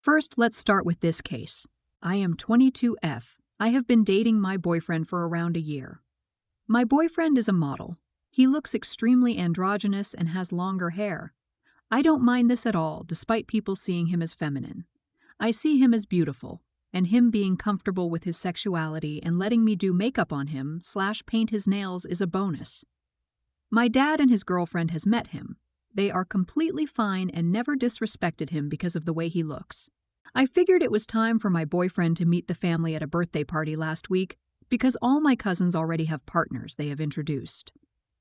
First, let's start with this case. I am 22F. I have been dating my boyfriend for around a year. My boyfriend is a model. He looks extremely androgynous and has longer hair. I don't mind this at all, despite people seeing him as feminine. I see him as beautiful, and him being comfortable with his sexuality and letting me do makeup on him / paint his nails is a bonus. My dad and his girlfriend has met him. They are completely fine and never disrespected him because of the way he looks. I figured it was time for my boyfriend to meet the family at a birthday party last week because all my cousins already have partners they have introduced.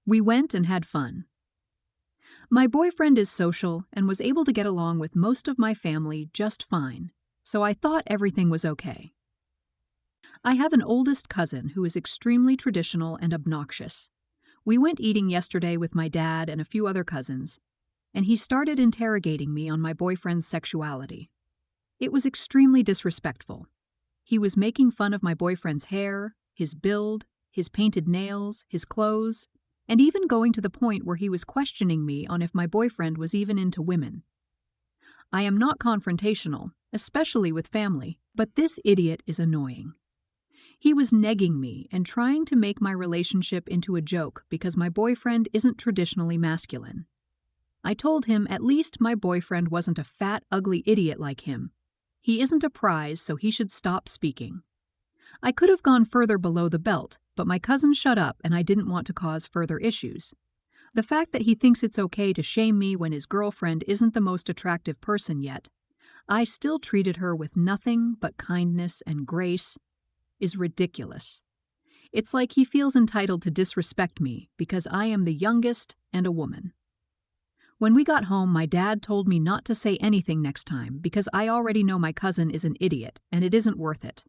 We went and had fun. My boyfriend is social and was able to get along with most of my family just fine, so I thought everything was okay. I have an oldest cousin who is extremely traditional and obnoxious. We went eating yesterday with my dad and a few other cousins, and he started interrogating me on my boyfriend's sexuality. It was extremely disrespectful. He was making fun of my boyfriend's hair, his build, his painted nails, his clothes, and even going to the point where he was questioning me on if my boyfriend was even into women. I am not confrontational, especially with family, but this idiot is annoying. He was negging me and trying to make my relationship into a joke because my boyfriend isn't traditionally masculine. I told him at least my boyfriend wasn't a fat, ugly idiot like him. He isn't a prize, so he should stop speaking. I could have gone further below the belt, but my cousin shut up and I didn't want to cause further issues. The fact that he thinks it's okay to shame me when his girlfriend isn't the most attractive person yet, I still treated her with nothing but kindness and grace, is ridiculous. It's like he feels entitled to disrespect me because I am the youngest and a woman. When we got home, my dad told me not to say anything next time because I already know my cousin is an idiot and it isn't worth it.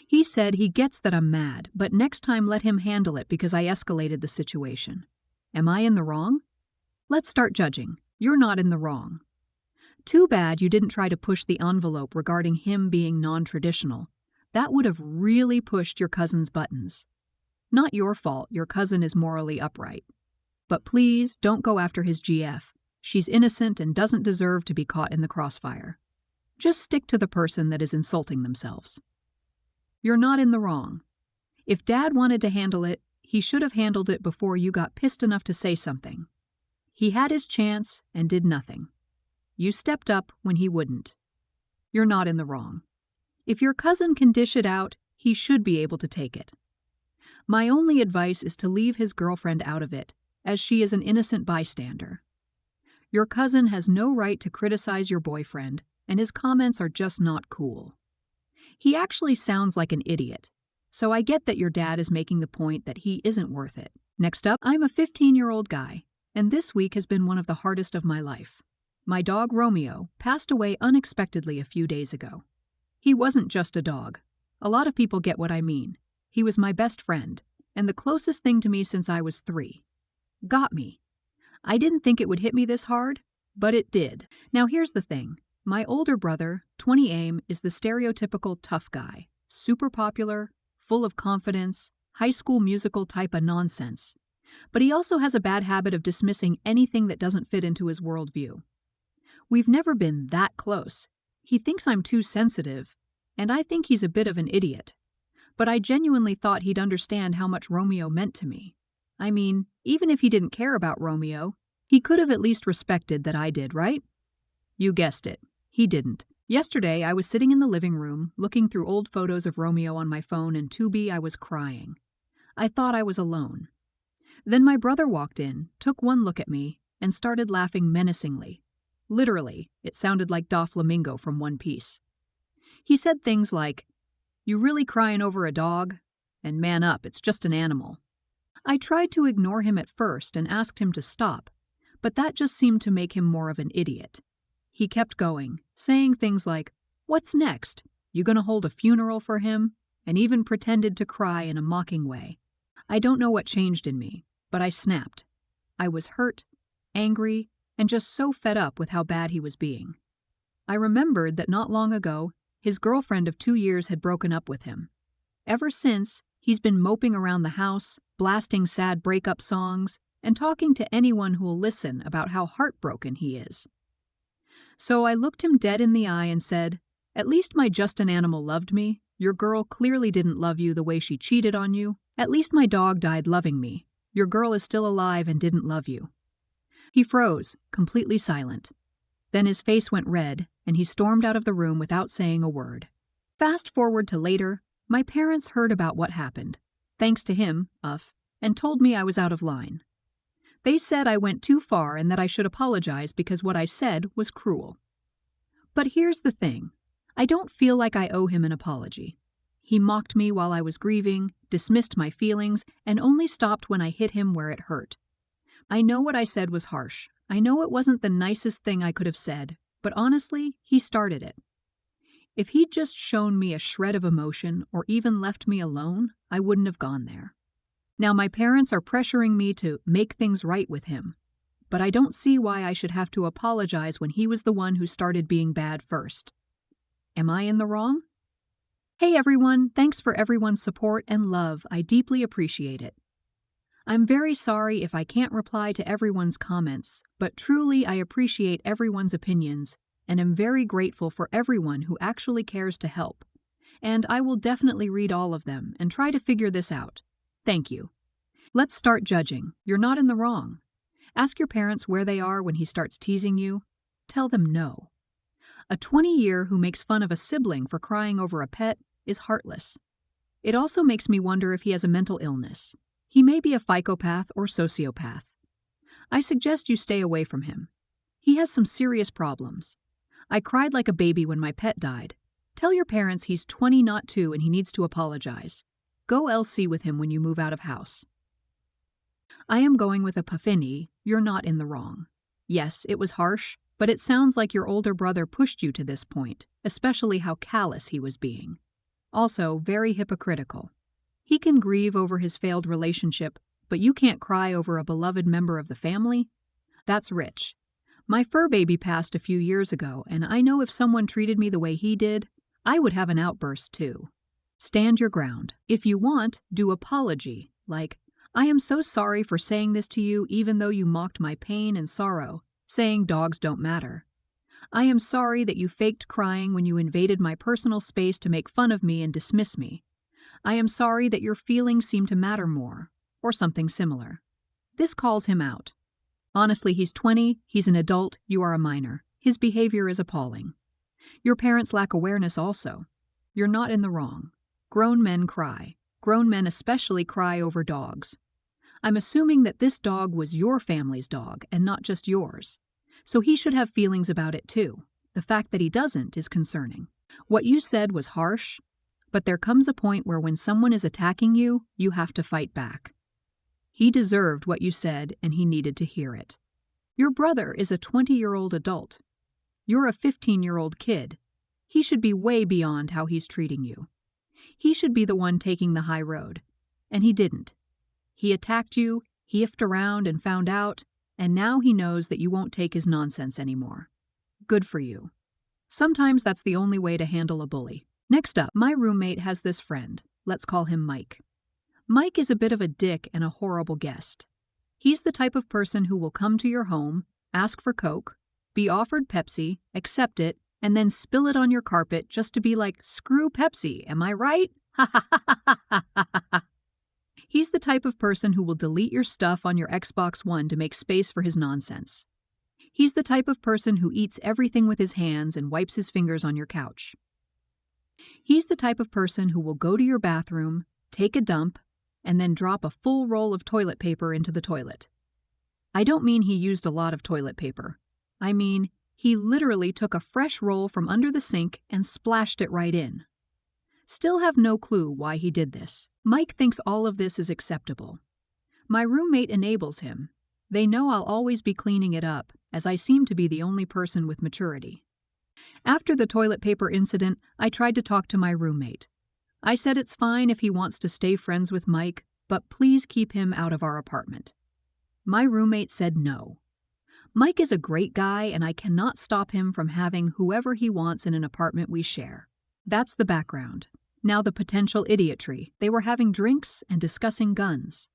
He said he gets that I'm mad, but next time let him handle it because I escalated the situation. Am I in the wrong? Let's start judging. You're not in the wrong. Too bad you didn't try to push the envelope regarding him being non-traditional. That would have really pushed your cousin's buttons. Not your fault, your cousin is morally upright. But please don't go after his GF. She's innocent and doesn't deserve to be caught in the crossfire. Just stick to the person that is insulting themselves. You're not in the wrong. If Dad wanted to handle it, he should have handled it before you got pissed enough to say something. He had his chance and did nothing. You stepped up when he wouldn't. You're not in the wrong. If your cousin can dish it out, he should be able to take it. My only advice is to leave his girlfriend out of it, as she is an innocent bystander. Your cousin has no right to criticize your boyfriend, and his comments are just not cool. He actually sounds like an idiot, so I get that your dad is making the point that he isn't worth it. Next up, I'm a 15-year-old guy, and this week has been one of the hardest of my life. My dog Romeo passed away unexpectedly a few days ago. He wasn't just a dog. A lot of people get what I mean. He was my best friend, and the closest thing to me since I was 3. Got me. I didn't think it would hit me this hard, but it did. Now here's the thing. My older brother, 20 is the stereotypical tough guy, super popular, full of confidence, high school musical type of nonsense. But he also has a bad habit of dismissing anything that doesn't fit into his worldview. We've never been that close. He thinks I'm too sensitive, and I think he's a bit of an idiot. But I genuinely thought he'd understand how much Romeo meant to me. I mean, even if he didn't care about Romeo, he could have at least respected that I did, right? You guessed it. He didn't. Yesterday, I was sitting in the living room, looking through old photos of Romeo on my phone, and to be, I was crying. I thought I was alone. Then my brother walked in, took one look at me, and started laughing menacingly. Literally, it sounded like Doflamingo from One Piece. He said things like, "You really crying over a dog? And man up, it's just an animal." I tried to ignore him at first and asked him to stop, but that just seemed to make him more of an idiot. He kept going, saying things like, "What's next? You gonna hold a funeral for him?" and even pretended to cry in a mocking way. I don't know what changed in me, but I snapped. I was hurt, angry, and just so fed up with how bad he was being. I remembered that not long ago, his girlfriend of 2 years had broken up with him. Ever since, he's been moping around the house, blasting sad breakup songs, and talking to anyone who'll listen about how heartbroken he is. So I looked him dead in the eye and said, "At least my just an animal loved me. Your girl clearly didn't love you the way she cheated on you. At least my dog died loving me. Your girl is still alive and didn't love you." He froze, completely silent. Then his face went red, and he stormed out of the room without saying a word. Fast forward to later, my parents heard about what happened, thanks to him, and told me I was out of line. They said I went too far and that I should apologize because what I said was cruel. But here's the thing. I don't feel like I owe him an apology. He mocked me while I was grieving, dismissed my feelings, and only stopped when I hit him where it hurt. I know what I said was harsh. I know it wasn't the nicest thing I could have said, but honestly, he started it. If he'd just shown me a shred of emotion or even left me alone, I wouldn't have gone there. Now my parents are pressuring me to make things right with him, but I don't see why I should have to apologize when he was the one who started being bad first. Am I in the wrong? Hey everyone, thanks for everyone's support and love. I deeply appreciate it. I'm very sorry if I can't reply to everyone's comments, but truly I appreciate everyone's opinions and am very grateful for everyone who actually cares to help. And I will definitely read all of them and try to figure this out. Thank you. Let's start judging. You're not in the wrong. Ask your parents where they are when he starts teasing you. Tell them no. A 20-year who makes fun of a sibling for crying over a pet is heartless. It also makes me wonder if he has a mental illness. He may be a psychopath or sociopath. I suggest you stay away from him. He has some serious problems. I cried like a baby when my pet died. Tell your parents he's 20, not 2, and he needs to apologize. Go LC with him when you move out of house. I am going with Epiphany. You're not in the wrong. Yes, it was harsh, but it sounds like your older brother pushed you to this point, especially how callous he was being. Also, very hypocritical. He can grieve over his failed relationship, but you can't cry over a beloved member of the family? That's rich. My fur baby passed a few years ago, and I know if someone treated me the way he did, I would have an outburst too. Stand your ground. If you want, do apology, like, "I am so sorry for saying this to you even though you mocked my pain and sorrow, saying dogs don't matter. I am sorry that you faked crying when you invaded my personal space to make fun of me and dismiss me. I am sorry that your feelings seem to matter more," or something similar. This calls him out. Honestly, he's 20, he's an adult, you are a minor. His behavior is appalling. Your parents lack awareness also. You're not in the wrong. Grown men cry. Grown men especially cry over dogs. I'm assuming that this dog was your family's dog and not just yours. So he should have feelings about it too. The fact that he doesn't is concerning. What you said was harsh, but there comes a point where when someone is attacking you, you have to fight back. He deserved what you said and he needed to hear it. Your brother is a 20-year-old adult. You're a 15-year-old kid. He should be way beyond how he's treating you. He should be the one taking the high road. And he didn't. He attacked you, he ifed around and found out, and now he knows that you won't take his nonsense anymore. Good for you. Sometimes that's the only way to handle a bully. Next up, my roommate has this friend. Let's call him Mike. Mike is a bit of a dick and a horrible guest. He's the type of person who will come to your home, ask for Coke, be offered Pepsi, accept it, and then spill it on your carpet just to be like, "Screw Pepsi, am I right?" He's the type of person who will delete your stuff on your Xbox One to make space for his nonsense. He's the type of person who eats everything with his hands and wipes his fingers on your couch. He's the type of person who will go to your bathroom, take a dump, and then drop a full roll of toilet paper into the toilet. I don't mean he used a lot of toilet paper. I mean, he literally took a fresh roll from under the sink and splashed it right in. Still have no clue why he did this. Mike thinks all of this is acceptable. My roommate enables him. They know I'll always be cleaning it up, as I seem to be the only person with maturity. After the toilet paper incident, I tried to talk to my roommate. I said it's fine if he wants to stay friends with Mike, but please keep him out of our apartment. My roommate said no. Mike is a great guy and I cannot stop him from having whoever he wants in an apartment we share. That's the background. Now the potential idiotry. They were having drinks and discussing guns.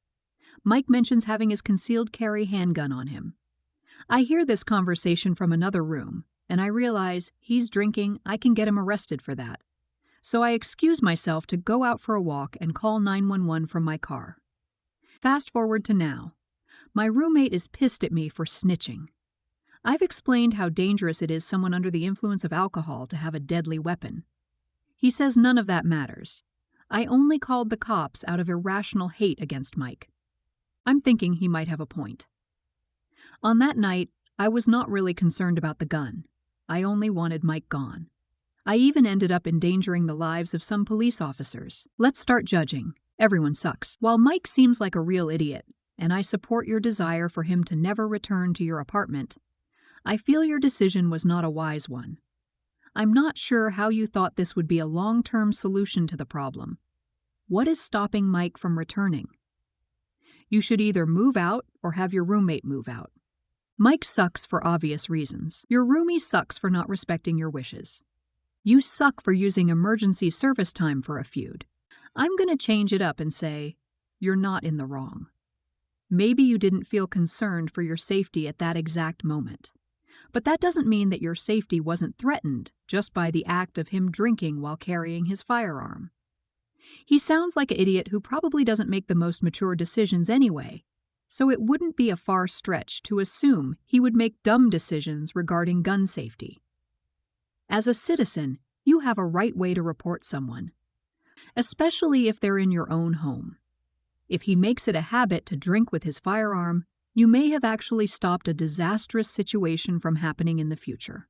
Mike mentions having his concealed carry handgun on him. I hear this conversation from another room, and I realize he's drinking, I can get him arrested for that. So I excuse myself to go out for a walk and call 911 from my car. Fast forward to now. My roommate is pissed at me for snitching. I've explained how dangerous it is someone under the influence of alcohol to have a deadly weapon. He says none of that matters. I only called the cops out of irrational hate against Mike. I'm thinking he might have a point. On that night, I was not really concerned about the gun. I only wanted Mike gone. I even ended up endangering the lives of some police officers. Let's start judging. Everyone sucks. While Mike seems like a real idiot, and I support your desire for him to never return to your apartment, I feel your decision was not a wise one. I'm not sure how you thought this would be a long-term solution to the problem. What is stopping Mike from returning? You should either move out or have your roommate move out. Mike sucks for obvious reasons. Your roomie sucks for not respecting your wishes. You suck for using emergency service time for a feud. I'm going to change it up and say, you're not in the wrong. Maybe you didn't feel concerned for your safety at that exact moment. But that doesn't mean that your safety wasn't threatened just by the act of him drinking while carrying his firearm. He sounds like an idiot who probably doesn't make the most mature decisions anyway, so it wouldn't be a far stretch to assume he would make dumb decisions regarding gun safety. As a citizen, you have a right way to report someone, especially if they're in your own home. If he makes it a habit to drink with his firearm, you may have actually stopped a disastrous situation from happening in the future.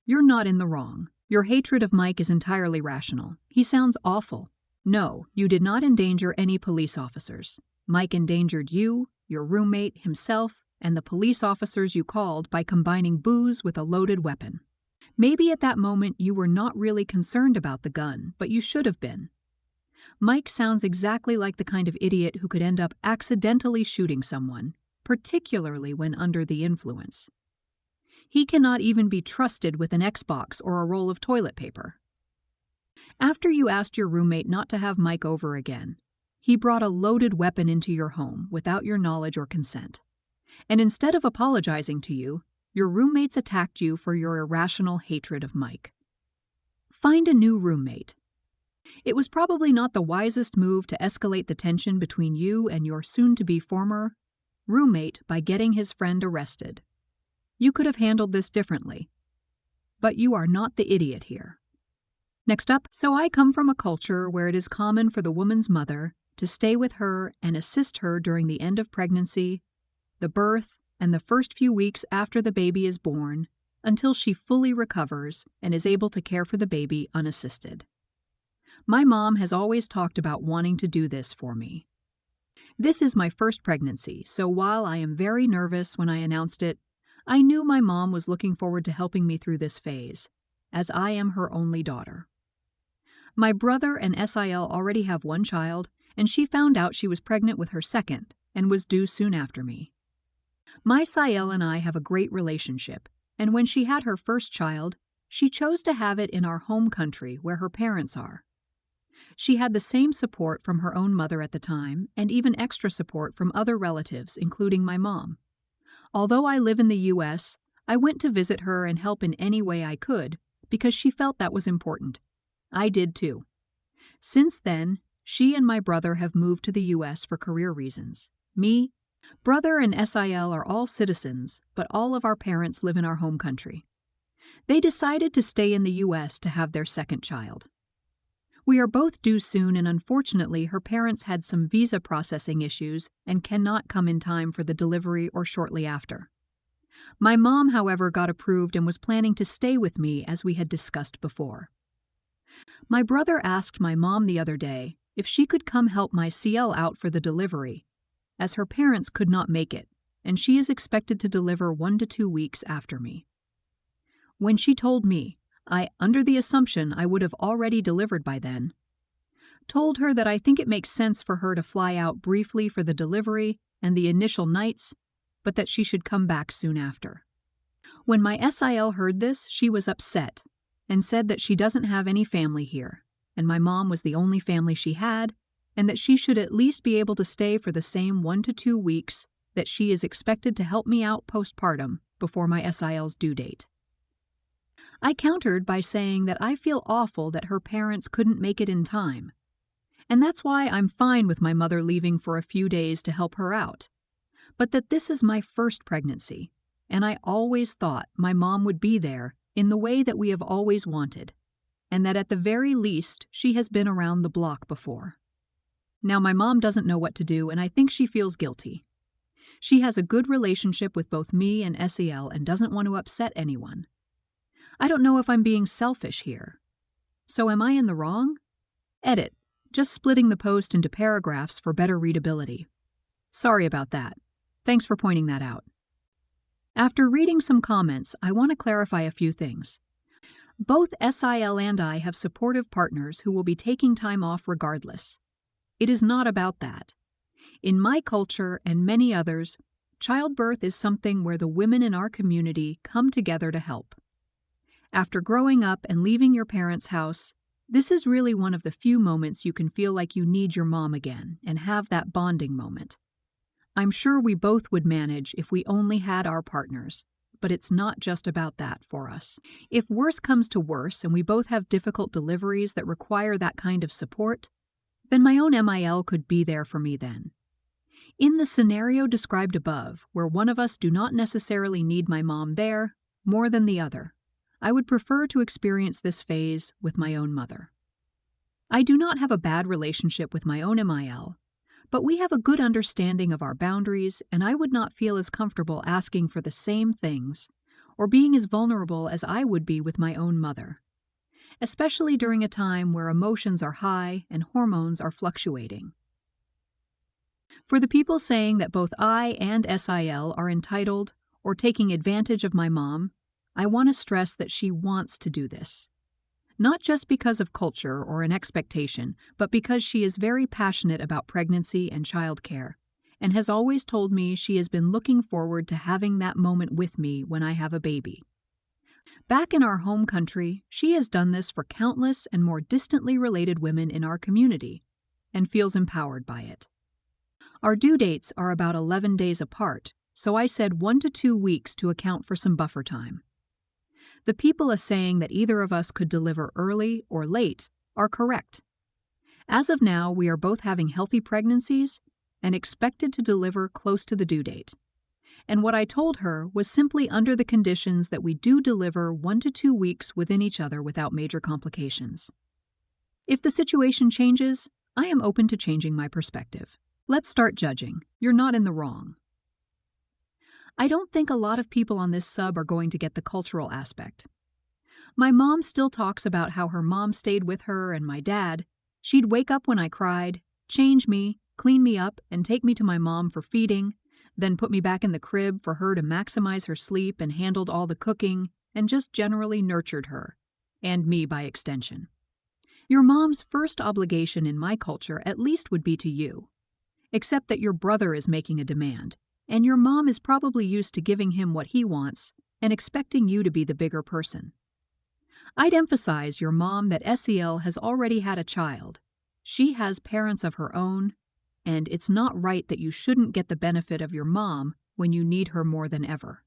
You're not in the wrong. Your hatred of Mike is entirely rational. He sounds awful. No, you did not endanger any police officers. Mike endangered you, your roommate, himself, and the police officers you called by combining booze with a loaded weapon. Maybe at that moment you were not really concerned about the gun, but you should have been. Mike sounds exactly like the kind of idiot who could end up accidentally shooting someone, particularly when under the influence. He cannot even be trusted with an Xbox or a roll of toilet paper. After you asked your roommate not to have Mike over again, he brought a loaded weapon into your home without your knowledge or consent. And instead of apologizing to you, your roommates attacked you for your irrational hatred of Mike. Find a new roommate. It was probably not the wisest move to escalate the tension between you and your soon-to-be former roommate by getting his friend arrested. You could have handled this differently. But you are not the idiot here. Next up, so I come from a culture where it is common for the woman's mother to stay with her and assist her during the end of pregnancy, the birth, and the first few weeks after the baby is born until she fully recovers and is able to care for the baby unassisted. My mom has always talked about wanting to do this for me. This is my first pregnancy, so while I am very nervous when I announced it, I knew my mom was looking forward to helping me through this phase, as I am her only daughter. My brother and SIL already have one child, and she found out she was pregnant with her second and was due soon after me. My SIL and I have a great relationship, and when she had her first child, she chose to have it in our home country where her parents are. She had the same support from her own mother at the time, and even extra support from other relatives, including my mom. Although I live in the U.S., I went to visit her and help in any way I could, because she felt that was important. I did too. Since then, she and my brother have moved to the U.S. for career reasons. Me, brother, and SIL are all citizens, but all of our parents live in our home country. They decided to stay in the U.S. to have their second child. We are both due soon, and unfortunately her parents had some visa processing issues and cannot come in time for the delivery or shortly after. My mom, however, got approved and was planning to stay with me as we had discussed before. My brother asked my mom the other day if she could come help my CL out for the delivery, as her parents could not make it, and she is expected to deliver 1 to 2 weeks after me. When she told me, I, under the assumption I would have already delivered by then, told her that I think it makes sense for her to fly out briefly for the delivery and the initial nights, but that she should come back soon after. When my SIL heard this, she was upset and said that she doesn't have any family here, and my mom was the only family she had, and that she should at least be able to stay for the same 1 to 2 weeks that she is expected to help me out postpartum before my SIL's due date. I countered by saying that I feel awful that her parents couldn't make it in time. And that's why I'm fine with my mother leaving for a few days to help her out. But that this is my first pregnancy, and I always thought my mom would be there in the way that we have always wanted, and that at the very least she has been around the block before. Now, my mom doesn't know what to do, and I think she feels guilty. She has a good relationship with both me and SEL and doesn't want to upset anyone. I don't know if I'm being selfish here. So am I in the wrong? Edit. Just splitting the post into paragraphs for better readability. Sorry about that. Thanks for pointing that out. After reading some comments, I want to clarify a few things. Both SIL and I have supportive partners who will be taking time off regardless. It is not about that. In my culture and many others, childbirth is something where the women in our community come together to help. After growing up and leaving your parents' house, this is really one of the few moments you can feel like you need your mom again and have that bonding moment. I'm sure we both would manage if we only had our partners, but it's not just about that for us. If worse comes to worse and we both have difficult deliveries that require that kind of support, then my own MIL could be there for me then. In the scenario described above, where one of us do not necessarily need my mom there more than the other, I would prefer to experience this phase with my own mother. I do not have a bad relationship with my own MIL, but we have a good understanding of our boundaries, and I would not feel as comfortable asking for the same things or being as vulnerable as I would be with my own mother, especially during a time where emotions are high and hormones are fluctuating. For the people saying that both I and SIL are entitled or taking advantage of my mom, I want to stress that she wants to do this. Not just because of culture or an expectation, but because she is very passionate about pregnancy and childcare, and has always told me she has been looking forward to having that moment with me when I have a baby. Back in our home country, she has done this for countless and more distantly related women in our community, and feels empowered by it. Our due dates are about 11 days apart, so I said 1 to 2 weeks to account for some buffer time. The people saying that either of us could deliver early or late are correct. As of now, we are both having healthy pregnancies and expected to deliver close to the due date. And what I told her was simply under the conditions that we do deliver 1 to 2 weeks within each other without major complications. If the situation changes, I am open to changing my perspective. Let's start judging. You're not in the wrong. I don't think a lot of people on this sub are going to get the cultural aspect. My mom still talks about how her mom stayed with her, and my dad, she'd wake up when I cried, change me, clean me up, and take me to my mom for feeding, then put me back in the crib for her to maximize her sleep and handled all the cooking, and just generally nurtured her, and me by extension. Your mom's first obligation in my culture at least would be to you, except that your brother is making a demand, and your mom is probably used to giving him what he wants and expecting you to be the bigger person. I'd emphasize your mom that SEL has already had a child. She has parents of her own, and it's not right that you shouldn't get the benefit of your mom when you need her more than ever.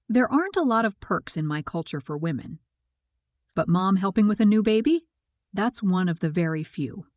There aren't a lot of perks in my culture for women, but mom helping with a new baby? That's one of the very few.